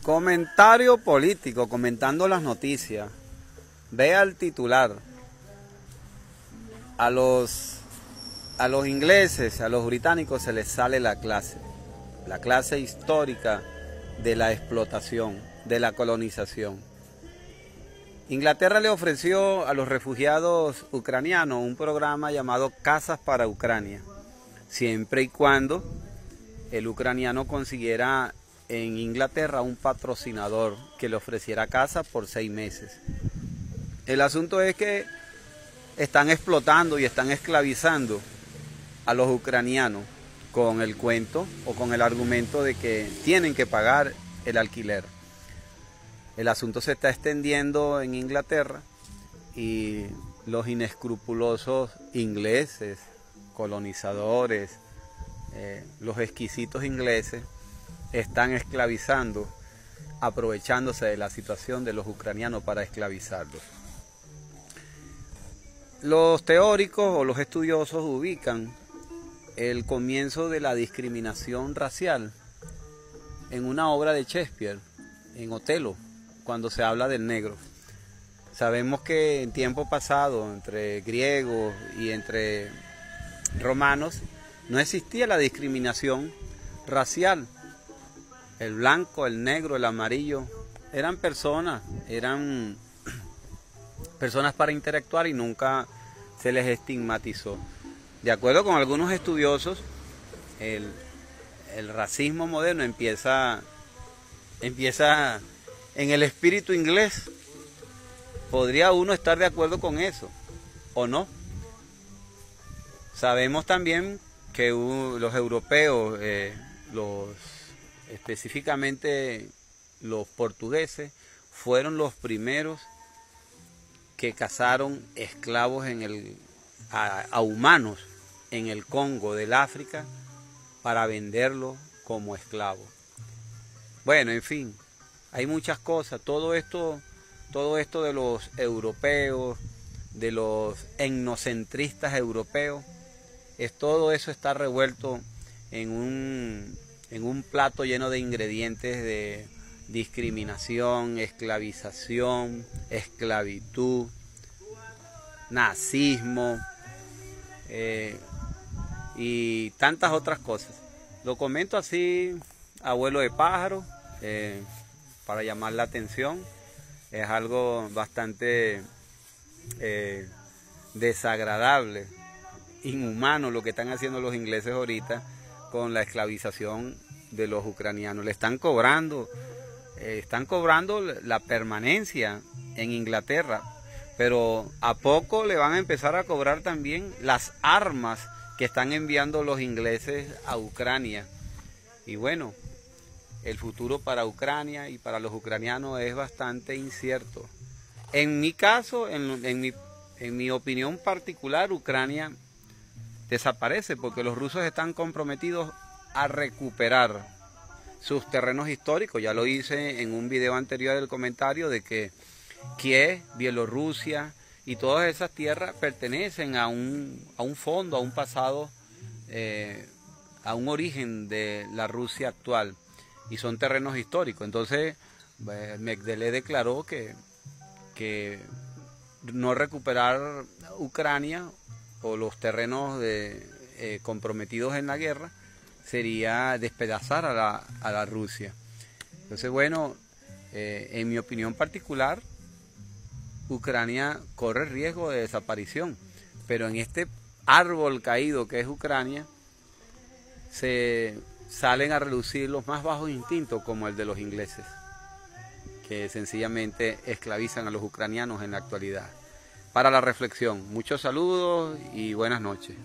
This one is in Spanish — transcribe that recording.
Comentario político, comentando las noticias. Vea el titular. A los ingleses, a los británicos se les sale la clase histórica de la explotación, de la colonización. Inglaterra le ofreció a los refugiados ucranianos un programa llamado Casas para Ucrania, siempre y cuando el ucraniano consiguiera en Inglaterra un patrocinador que le ofreciera casa por 6 meses. El asunto es que están explotando y están esclavizando a los ucranianos con el cuento o con el argumento de que tienen que pagar el alquiler. El asunto se está extendiendo en Inglaterra y los inescrupulosos ingleses, colonizadores, los exquisitos ingleses, están esclavizando, aprovechándose de la situación de los ucranianos para esclavizarlos. Los teóricos o los estudiosos ubican el comienzo de la discriminación racial en una obra de Shakespeare, en Otelo, cuando se habla del negro. Sabemos que en tiempo pasado, entre griegos y entre romanos, no existía la discriminación racial. El blanco, el negro, el amarillo, eran personas para interactuar y nunca se les estigmatizó. De acuerdo con algunos estudiosos, el racismo moderno empieza en el espíritu inglés. ¿Podría uno estar de acuerdo con eso o no? Sabemos también que los europeos, específicamente los portugueses, fueron los primeros que cazaron esclavos a humanos en el Congo del África para venderlos como esclavos. Bueno, en fin, hay muchas cosas. Todo esto de los europeos, de los etnocentristas europeos, todo eso está revuelto en un plato lleno de ingredientes de discriminación, esclavización, esclavitud, nazismo y tantas otras cosas. Lo comento así a vuelo de pájaro para llamar la atención. Es algo bastante desagradable, inhumano lo que están haciendo los ingleses ahorita con la esclavización de los ucranianos. Le están cobrando la permanencia en Inglaterra, pero a poco le van a empezar a cobrar también las armas que están enviando los ingleses a Ucrania. Y bueno, el futuro para Ucrania y para los ucranianos es bastante incierto. En mi caso, en mi opinión particular, Ucrania desaparece porque los rusos están comprometidos a recuperar sus terrenos históricos. Ya lo hice en un video anterior del comentario de que Kiev, Bielorrusia y todas esas tierras pertenecen a un fondo, a un pasado, a un origen de la Rusia actual, y son terrenos históricos. Entonces Medvedev declaró que no recuperar Ucrania o los terrenos comprometidos en la guerra sería despedazar a la Rusia. Entonces, bueno, en mi opinión particular, Ucrania corre riesgo de desaparición, pero en este árbol caído que es Ucrania se salen a relucir los más bajos instintos, como el de los ingleses, que sencillamente esclavizan a los ucranianos en la actualidad. Para la reflexión, muchos saludos y buenas noches.